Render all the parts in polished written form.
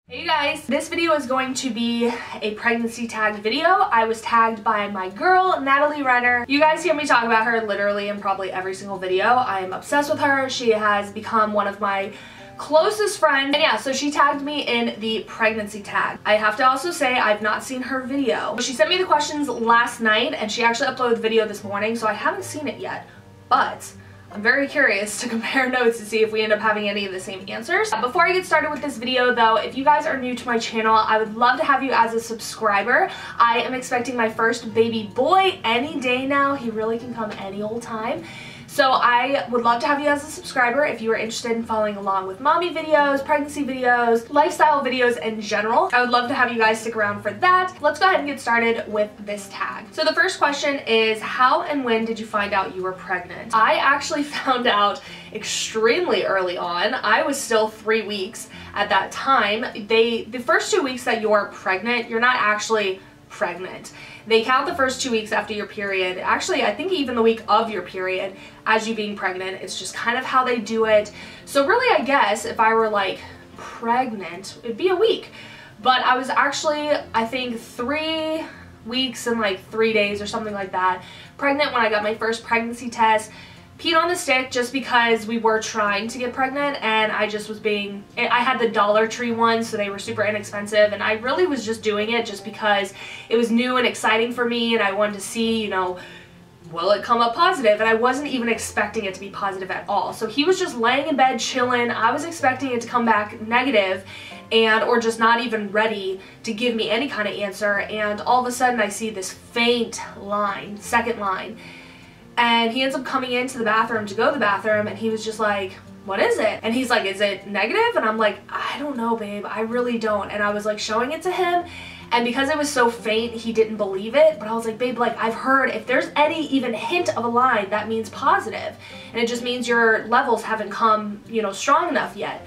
Hey guys, this video is going to be a pregnancy tagged video. I was tagged by my girl, Natalie Renner. You guys hear me talk about her literally in probably every single video. I am obsessed with her. She has become one of my closest friends. And yeah, so she tagged me in the pregnancy tag. I have to also say I've not seen her video. She sent me the questions last night and she actually uploaded the video this morning, so I haven't seen it yet. But I'm very curious to compare notes to see if we end up having any of the same answers. Before I get started with this video though, if you guys are new to my channel, I would love to have you as a subscriber. I am expecting my first baby boy any day now. He really can come any old time. So I would love to have you as a subscriber if you are interested in following along with mommy videos, pregnancy videos, lifestyle videos in general. I would love to have you guys stick around for that. Let's go ahead and get started with this tag. So the first question is, how and when did you find out you were pregnant? I actually found out extremely early on. I was still 3 weeks at that time. The first 2 weeks that you're pregnant, you're not actually pregnant. They count the first 2 weeks after your period. Actually, I think even the week of your period as you being pregnant. It's just kind of how they do it. So really, I guess if I were like pregnant, it'd be a week. But I was actually, I think 3 weeks and like 3 days or something like that, pregnant when I got my first pregnancy test. Peed on the stick just because we were trying to get pregnant and I just was I had the Dollar Tree ones, so they were super inexpensive, and I really was just doing it just because it was new and exciting for me and I wanted to see, you know, will it come up positive? And I wasn't even expecting it to be positive at all. So he was just laying in bed chilling. I was expecting it to come back negative or just not even ready to give me any kind of answer, and all of a sudden I see this faint line, second line. And he ends up coming into the bathroom to go to the bathroom and he was just like, what is it? And he's like, is it negative? And I'm like, I don't know, babe, I really don't. And I was like showing it to him, and because it was so faint, he didn't believe it. But I was like, babe, like I've heard if there's any even hint of a line, that means positive. And it just means your levels haven't come, you know, strong enough yet.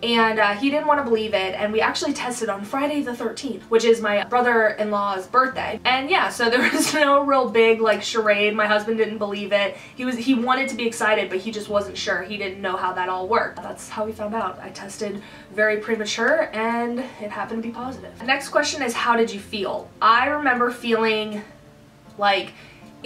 And he didn't want to believe it, and we actually tested on Friday the 13th, which is my brother-in-law's birthday. And yeah, so there was no real big like charade. My husband didn't believe it. He wanted to be excited, but he just wasn't sure. He didn't know how that all worked. That's how we found out. I tested very premature and it happened to be positive. The next question is, how did you feel? I remember feeling like,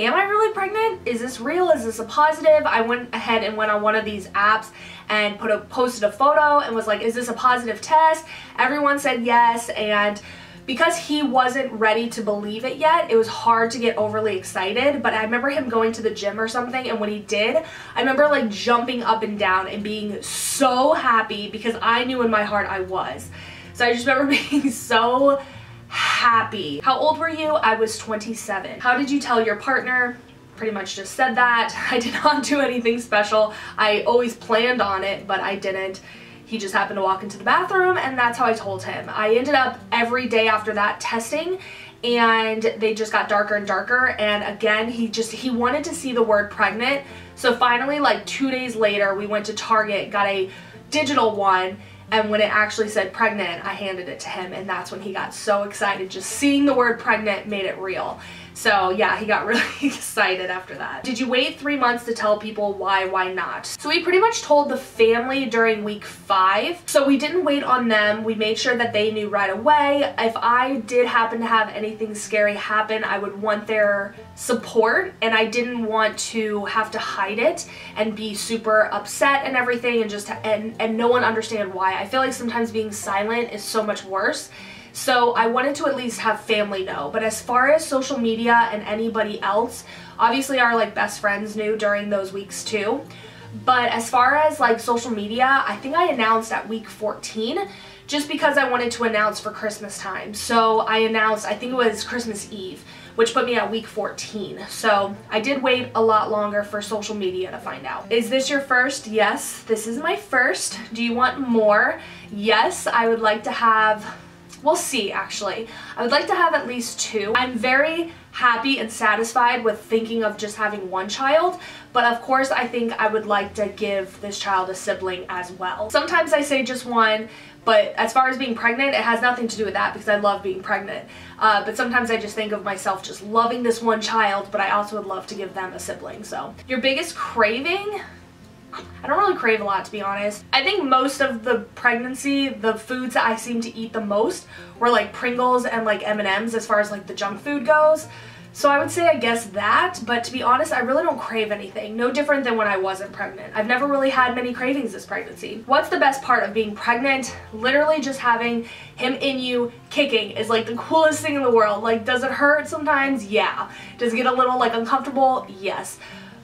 am I really pregnant? Is this real? Is this a positive? I went ahead and went on one of these apps and posted a photo and was like, is this a positive test? Everyone said yes, and because he wasn't ready to believe it yet, it was hard to get overly excited. But I remember him going to the gym or something, and when he did, I remember like jumping up and down and being so happy because I knew in my heart I was. So I just remember being so happy. How old were you? I was 27. How did you tell your partner? Pretty much just said that. I did not do anything special. I always planned on it, but I didn't. He just happened to walk into the bathroom and that's how I told him. I ended up every day after that testing, and they just got darker and darker, and again he wanted to see the word pregnant. So finally, like 2 days later, we went to Target, got a digital one, and when it actually said pregnant, I handed it to him, and that's when he got so excited. Just seeing the word pregnant made it real. So yeah, he got really excited after that. Did you wait 3 months to tell people why not? So we pretty much told the family during week 5. So we didn't wait on them. We made sure that they knew right away. If I did happen to have anything scary happen, I would want their support, and I didn't want to have to hide it and be super upset and everything and just and no one understand why. I feel like sometimes being silent is so much worse. So I wanted to at least have family know. But as far as social media and anybody else, obviously our like best friends knew during those weeks too. But as far as like social media, I think I announced at week 14 just because I wanted to announce for Christmas time. So I announced, I think it was Christmas Eve, which put me at week 14. So I did wait a lot longer for social media to find out. Is this your first? Yes, this is my first. Do you want more? Yes, I would like to have, we'll see actually. I would like to have at least 2. I'm very happy and satisfied with thinking of just having 1 child, but of course I think I would like to give this child a sibling as well. Sometimes I say just 1, but as far as being pregnant, it has nothing to do with that because I love being pregnant. But sometimes I just think of myself just loving this 1 child, but I also would love to give them a sibling. So your biggest craving? I don't really crave a lot, to be honest. I think most of the pregnancy, the foods that I seem to eat the most were like Pringles and like M&Ms as far as like the junk food goes. So I would say I guess that, but to be honest, I really don't crave anything. No different than when I wasn't pregnant. I've never really had many cravings this pregnancy. What's the best part of being pregnant? Literally just having him in you kicking is like the coolest thing in the world. Like, does it hurt sometimes? Yeah. Does it get a little like uncomfortable? Yes.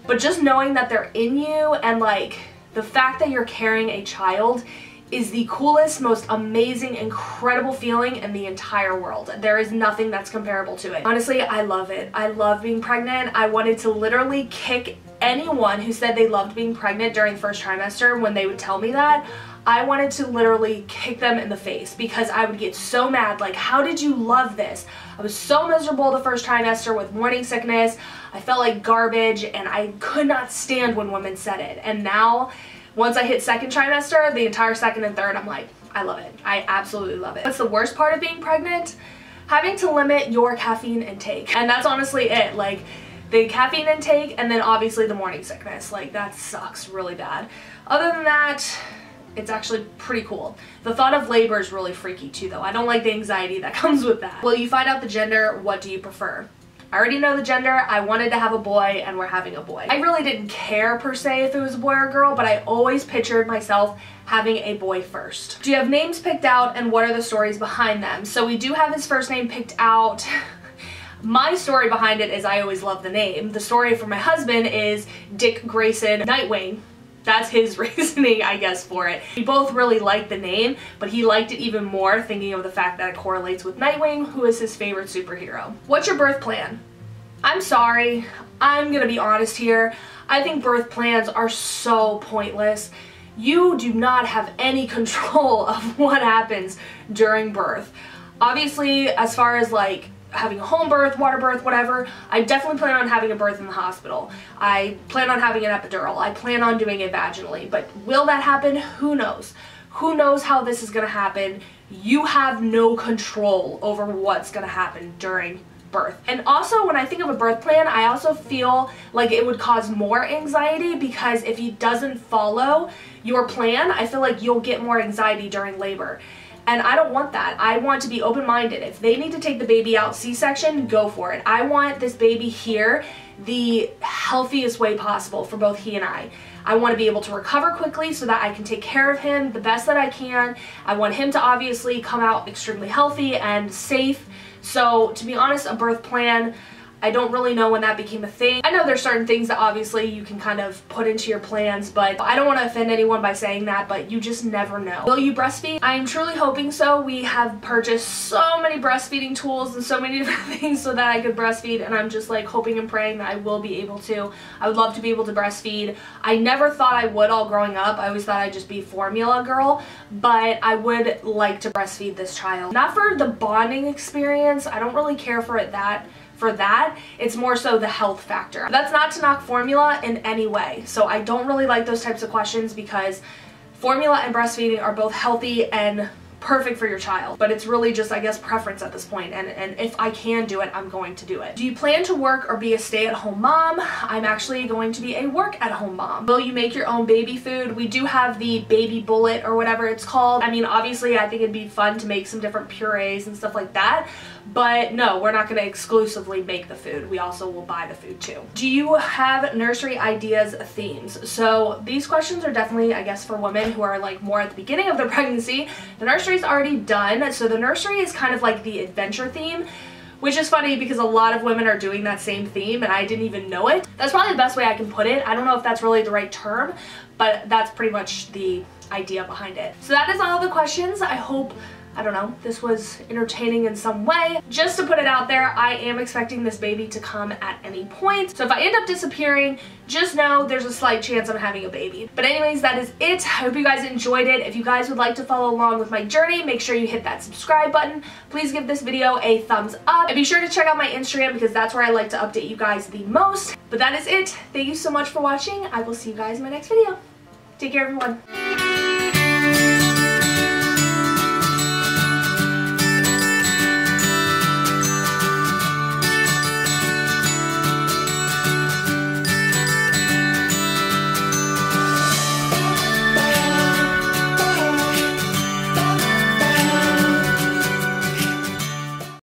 But just knowing that they're in you and like the fact that you're carrying a child is the coolest, most amazing, incredible feeling in the entire world. There is nothing that's comparable to it. Honestly, I love it. I love being pregnant. I wanted to literally kick anyone who said they loved being pregnant during the first trimester when they would tell me that. I wanted to literally kick them in the face because I would get so mad, like, how did you love this? I was so miserable the first trimester with morning sickness. I felt like garbage and I could not stand when women said it. And now, once I hit second trimester, the entire second and third, I'm like, I love it. I absolutely love it. What's the worst part of being pregnant? Having to limit your caffeine intake. And that's honestly it. Like, the caffeine intake and then obviously the morning sickness. Like, that sucks really bad. Other than that, it's actually pretty cool. The thought of labor is really freaky too, though. I don't like the anxiety that comes with that. Well, you find out the gender, what do you prefer? I already know the gender. I wanted to have a boy and we're having a boy. I really didn't care per se if it was a boy or a girl, but I always pictured myself having a boy first. Do you have names picked out and what are the stories behind them? So we do have his first name picked out. My story behind it is I always love the name. The story for my husband is Dick Grayson Nightwing. That's his reasoning, I guess, for it. We both really liked the name, but he liked it even more thinking of the fact that it correlates with Nightwing, who is his favorite superhero. What's your birth plan? I'm sorry, I'm gonna be honest here. I think birth plans are so pointless. You do not have any control of what happens during birth. Obviously, as far as like having a home birth, water birth, whatever, I definitely plan on having a birth in the hospital. I plan on having an epidural. I plan on doing it vaginally. But will that happen? Who knows? Who knows how this is going to happen? You have no control over what's going to happen during birth. And also, when I think of a birth plan, I also feel like it would cause more anxiety because if he doesn't follow your plan, I feel like you'll get more anxiety during labor. And I don't want that. I want to be open-minded. If they need to take the baby out C-section, go for it. I want this baby here the healthiest way possible for both he and I. I want to be able to recover quickly so that I can take care of him the best that I can. I want him to obviously come out extremely healthy and safe. So to be honest, a birth plan, I don't really know when that became a thing. I know there's certain things that obviously you can kind of put into your plans, but I don't want to offend anyone by saying that, but you just never know. Will you breastfeed? I am truly hoping so. We have purchased so many breastfeeding tools and so many different things so that I could breastfeed, and I'm just like hoping and praying that I will be able to. I would love to be able to breastfeed. I never thought I would all growing up. I always thought I'd just be formula girl, but I would like to breastfeed this child. Not for the bonding experience. I don't really care for it for that, it's more so the health factor. That's not to knock formula in any way. So I don't really like those types of questions because formula and breastfeeding are both healthy and perfect for your child, but it's really just, I guess, preference at this point, and if I can do it, I'm going to do it. Do you plan to work or be a stay-at-home mom? I'm actually going to be a work-at-home mom. Will you make your own baby food? We do have the baby bullet or whatever it's called. I mean, obviously, I think it'd be fun to make some different purees and stuff like that, but no, we're not going to exclusively make the food. We also will buy the food too. Do you have nursery ideas, themes? So these questions are definitely, I guess, for women who are like more at the beginning of their pregnancy. The nursery is already done, so the nursery is kind of like the adventure theme, which is funny because a lot of women are doing that same theme and I didn't even know it. That's probably the best way I can put it. I don't know if that's really the right term, but that's pretty much the idea behind it. So that is all the questions. I hope, I don't know, this was entertaining in some way. Just to put it out there, I am expecting this baby to come at any point. So if I end up disappearing, just know there's a slight chance I'm having a baby. But anyways, that is it. I hope you guys enjoyed it. If you guys would like to follow along with my journey, make sure you hit that subscribe button. Please give this video a thumbs up. And be sure to check out my Instagram because that's where I like to update you guys the most. But that is it. Thank you so much for watching. I will see you guys in my next video. Take care, everyone.